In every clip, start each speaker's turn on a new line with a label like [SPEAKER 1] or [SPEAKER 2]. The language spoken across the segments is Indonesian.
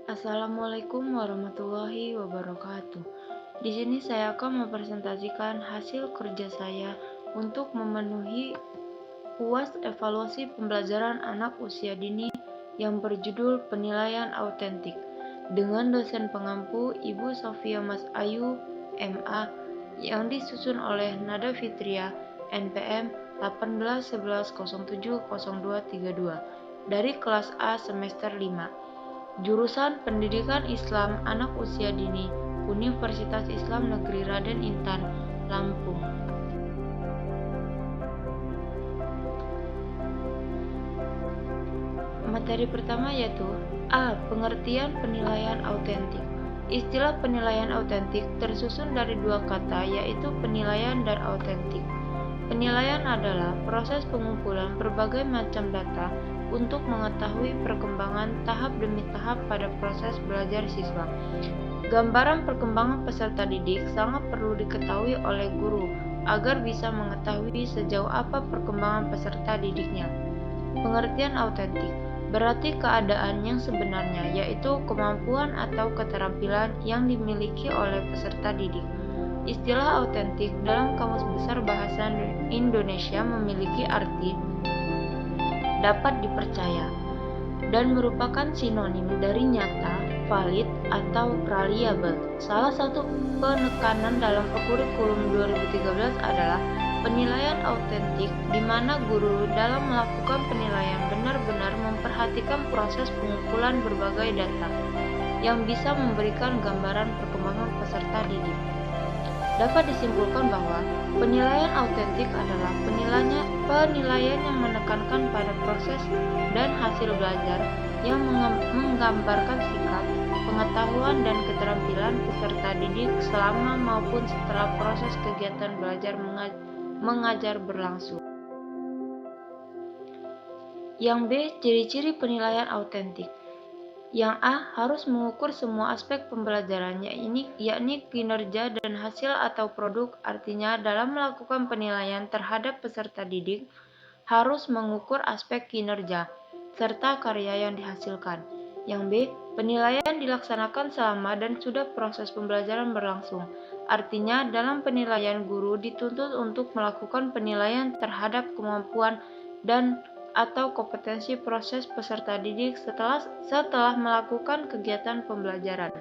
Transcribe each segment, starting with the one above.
[SPEAKER 1] Assalamualaikum warahmatullahi wabarakatuh. Di sini saya akan mempresentasikan hasil kerja saya untuk memenuhi UAS evaluasi pembelajaran anak usia dini yang berjudul Penilaian Autentik dengan dosen pengampu Ibu Sofia Mas Ayu, MA, yang disusun oleh Nada Fitria, NPM 1811070232 dari kelas A semester 5. Jurusan Pendidikan Islam Anak Usia Dini, Universitas Islam Negeri Raden Intan, Lampung. Materi pertama yaitu A. Pengertian penilaian autentik. Istilah penilaian autentik tersusun dari dua kata, yaitu penilaian dan autentik. Penilaian adalah proses pengumpulan berbagai macam data untuk mengetahui perkembangan tahap demi tahap pada proses belajar siswa. Gambaran perkembangan peserta didik sangat perlu diketahui oleh guru agar bisa mengetahui sejauh apa perkembangan peserta didiknya. Pengertian autentik berarti keadaan yang sebenarnya, yaitu kemampuan atau keterampilan yang dimiliki oleh peserta didik. Istilah autentik dalam Kamus Besar Bahasa Indonesia memiliki arti dapat dipercaya dan merupakan sinonim dari nyata, valid, atau reliable. Salah satu penekanan dalam kurikulum 2013 adalah penilaian autentik, di mana guru dalam melakukan penilaian benar-benar memperhatikan proses pengumpulan berbagai data yang bisa memberikan gambaran perkembangan peserta didik. Dapat disimpulkan bahwa penilaian autentik adalah penilaian yang menekankan pada proses dan hasil belajar yang menggambarkan sikap, pengetahuan, dan keterampilan peserta didik selama maupun setelah proses kegiatan belajar mengajar berlangsung. Yang B. Ciri-ciri penilaian autentik. Yang A. Harus mengukur semua aspek pembelajarannya, yakni kinerja dan hasil atau produk. Artinya, dalam melakukan penilaian terhadap peserta didik, harus mengukur aspek kinerja serta karya yang dihasilkan. Yang B. Penilaian dilaksanakan selama dan sudah proses pembelajaran berlangsung. Artinya, dalam penilaian guru dituntut untuk melakukan penilaian terhadap kemampuan dan atau kompetensi proses peserta didik setelah melakukan kegiatan pembelajaran.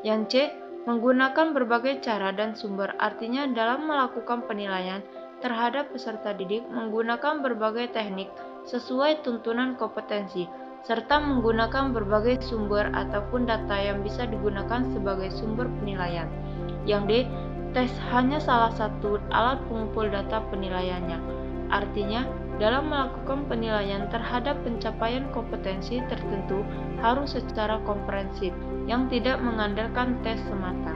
[SPEAKER 1] Yang C. Menggunakan berbagai cara dan sumber. Artinya, dalam melakukan penilaian terhadap peserta didik menggunakan berbagai teknik sesuai tuntunan kompetensi, serta menggunakan berbagai sumber ataupun data yang bisa digunakan sebagai sumber penilaian. Yang D. Tes hanya salah satu alat pengumpul data penilaiannya. Artinya, dalam melakukan penilaian terhadap pencapaian kompetensi tertentu harus secara komprehensif, yang tidak mengandalkan tes semata.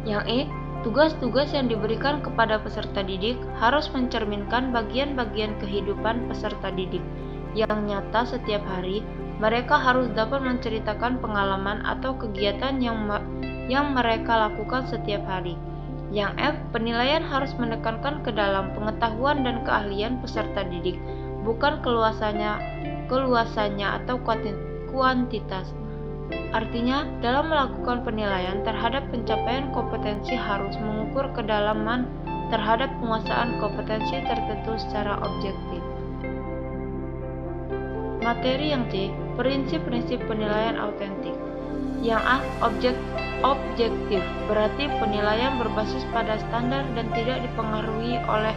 [SPEAKER 1] Yang E. Tugas-tugas yang diberikan kepada peserta didik harus mencerminkan bagian-bagian kehidupan peserta didik yang nyata setiap hari. Mereka harus dapat menceritakan pengalaman atau kegiatan yang mereka lakukan setiap hari. Yang F. Penilaian harus menekankan ke dalam pengetahuan dan keahlian peserta didik, bukan keluasannya atau kuantitas. Artinya, dalam melakukan penilaian terhadap pencapaian kompetensi harus mengukur kedalaman terhadap penguasaan kompetensi tertentu secara objektif. Materi yang C. Prinsip-prinsip penilaian autentik. Yang A. Objektif berarti penilaian berbasis pada standar dan tidak dipengaruhi oleh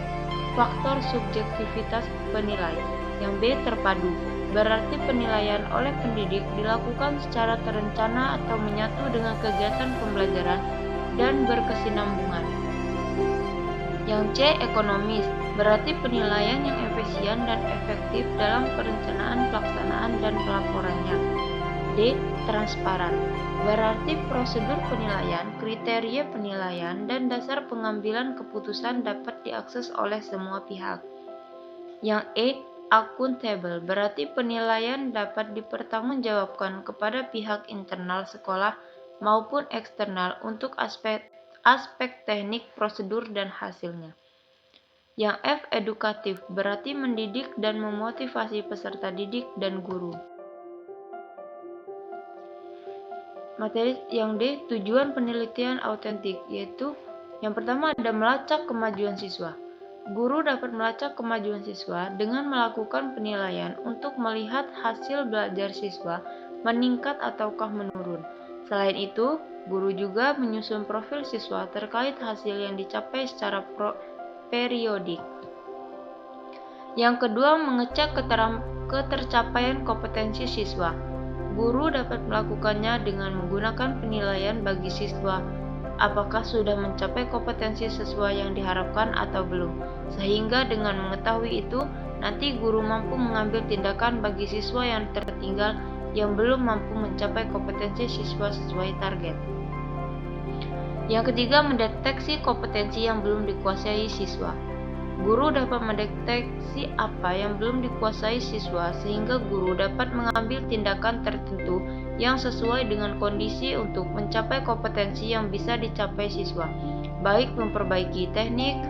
[SPEAKER 1] faktor subjektivitas penilai. Yang B. Terpadu berarti penilaian oleh pendidik dilakukan secara terencana atau menyatu dengan kegiatan pembelajaran dan berkesinambungan. Yang C. Ekonomis berarti penilaian yang efisien dan efektif dalam perencanaan, pelaksanaan, dan pelaporannya. D. Transparan berarti prosedur penilaian, kriteria penilaian, dan dasar pengambilan keputusan dapat diakses oleh semua pihak. Yang E. Akuntabel berarti penilaian dapat dipertanggungjawabkan kepada pihak internal sekolah maupun eksternal untuk aspek teknik, prosedur, dan hasilnya. Yang F. Edukatif berarti mendidik dan memotivasi peserta didik dan guru. Materi yang D, tujuan penelitian autentik, yaitu yang pertama ada melacak kemajuan siswa. Guru dapat melacak kemajuan siswa dengan melakukan penilaian untuk melihat hasil belajar siswa meningkat ataukah menurun. Selain itu, guru juga menyusun profil siswa terkait hasil yang dicapai secara periodik. Yang kedua, mengecek ketercapaian kompetensi siswa. Guru dapat melakukannya dengan menggunakan penilaian bagi siswa, apakah sudah mencapai kompetensi sesuai yang diharapkan atau belum. Sehingga dengan mengetahui itu, nanti guru mampu mengambil tindakan bagi siswa yang tertinggal yang belum mampu mencapai kompetensi siswa sesuai target. Yang ketiga, mendeteksi kompetensi yang belum dikuasai siswa. Guru dapat mendeteksi apa yang belum dikuasai siswa sehingga guru dapat mengambil tindakan tertentu yang sesuai dengan kondisi untuk mencapai kompetensi yang bisa dicapai siswa, baik memperbaiki teknik,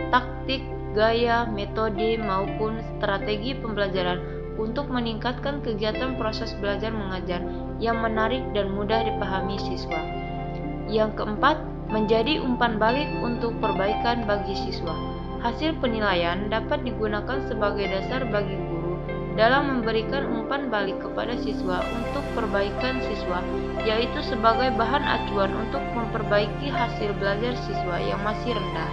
[SPEAKER 1] taktik, gaya, metode, maupun strategi pembelajaran untuk meningkatkan kegiatan proses belajar mengajar yang menarik dan mudah dipahami siswa. Yang keempat, menjadi umpan balik untuk perbaikan bagi siswa. Hasil penilaian dapat digunakan sebagai dasar bagi guru dalam memberikan umpan balik kepada siswa untuk perbaikan siswa, yaitu sebagai bahan acuan untuk memperbaiki hasil belajar siswa yang masih rendah.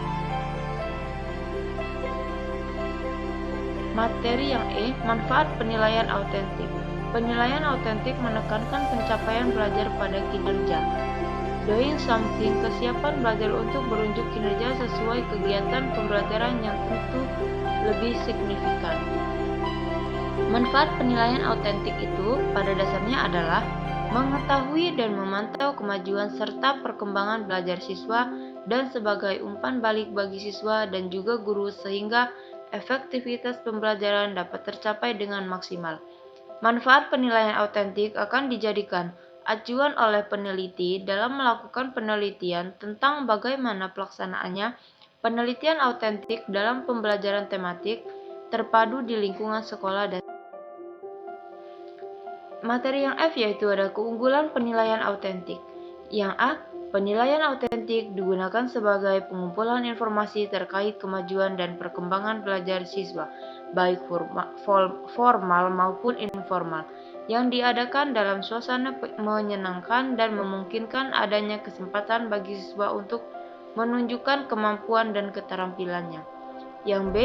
[SPEAKER 1] Materi yang E, manfaat penilaian autentik. Penilaian autentik menekankan pencapaian belajar pada kinerja. Doing something, kesiapan belajar untuk berunjuk kinerja sesuai kegiatan pembelajaran yang tentu lebih signifikan. Manfaat penilaian autentik itu pada dasarnya adalah mengetahui dan memantau kemajuan serta perkembangan belajar siswa dan sebagai umpan balik bagi siswa dan juga guru sehingga efektivitas pembelajaran dapat tercapai dengan maksimal. Manfaat penilaian autentik akan dijadikan acuan oleh peneliti dalam melakukan penelitian tentang bagaimana pelaksanaannya penelitian autentik dalam pembelajaran tematik terpadu di lingkungan sekolah dan materi yang F yaitu ada keunggulan penilaian autentik. Yang A, penilaian autentik digunakan sebagai pengumpulan informasi terkait kemajuan dan perkembangan belajar siswa, baik formal maupun informal, yang diadakan dalam suasana menyenangkan dan memungkinkan adanya kesempatan bagi siswa untuk menunjukkan kemampuan dan keterampilannya. Yang B,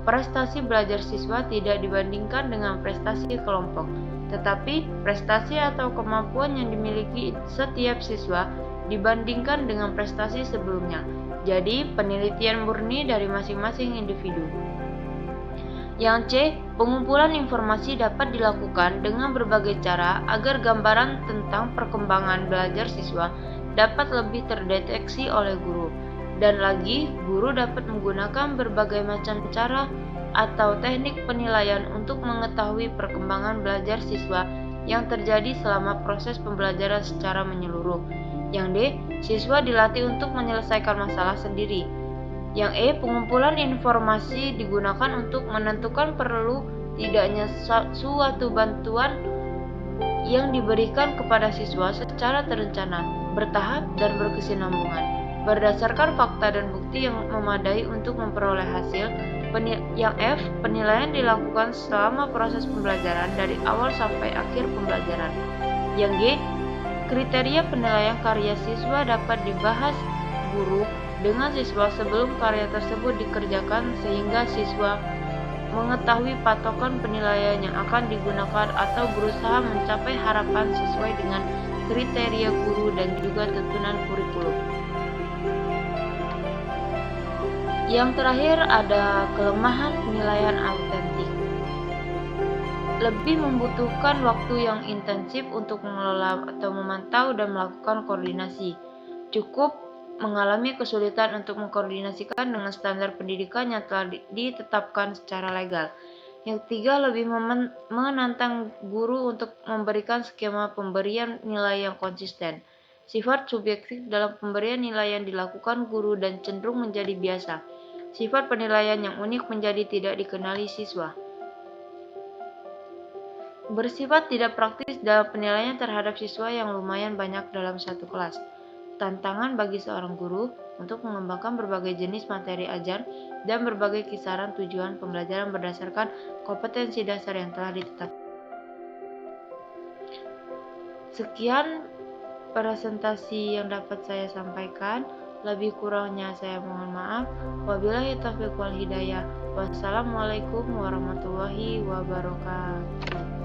[SPEAKER 1] prestasi belajar siswa tidak dibandingkan dengan prestasi kelompok, tetapi prestasi atau kemampuan yang dimiliki setiap siswa dibandingkan dengan prestasi sebelumnya. Jadi, penelitian murni dari masing-masing individu. Yang C, pengumpulan informasi dapat dilakukan dengan berbagai cara agar gambaran tentang perkembangan belajar siswa dapat lebih terdeteksi oleh guru. Dan lagi, guru dapat menggunakan berbagai macam cara atau teknik penilaian untuk mengetahui perkembangan belajar siswa yang terjadi selama proses pembelajaran secara menyeluruh. Yang D, siswa dilatih untuk menyelesaikan masalah sendiri. Yang E, pengumpulan informasi digunakan untuk menentukan perlu tidaknya suatu bantuan yang diberikan kepada siswa secara terencana, bertahap, dan berkesinambungan, berdasarkan fakta dan bukti yang memadai untuk memperoleh hasil. Yang F, penilaian dilakukan selama proses pembelajaran dari awal sampai akhir pembelajaran. Yang G, kriteria penilaian karya siswa dapat dibahas guru dengan siswa sebelum karya tersebut dikerjakan sehingga siswa mengetahui patokan penilaian yang akan digunakan atau berusaha mencapai harapan sesuai dengan kriteria guru dan juga tuntunan kurikulum. Yang terakhir ada kelemahan penilaian autentik. Lebih membutuhkan waktu yang intensif untuk mengelola atau memantau dan melakukan koordinasi. Cukup mengalami kesulitan untuk mengkoordinasikan dengan standar pendidikan yang telah ditetapkan secara legal. Yang ketiga, lebih menantang guru untuk memberikan skema pemberian nilai yang konsisten. Sifat subjektif dalam pemberian nilai yang dilakukan guru dan cenderung menjadi biasa. Sifat penilaian yang unik menjadi tidak dikenali siswa. bersifat tidak praktis dalam penilaian terhadap siswa yang lumayan banyak dalam satu kelas. Tantangan bagi seorang guru untuk mengembangkan berbagai jenis materi ajar dan berbagai kisaran tujuan pembelajaran berdasarkan kompetensi dasar yang telah ditetapkan. Sekian presentasi yang dapat saya sampaikan. Lebih kurangnya saya mohon maaf. Wabillahi taufiq wal hidayah. Wassalamualaikum warahmatullahi wabarakatuh.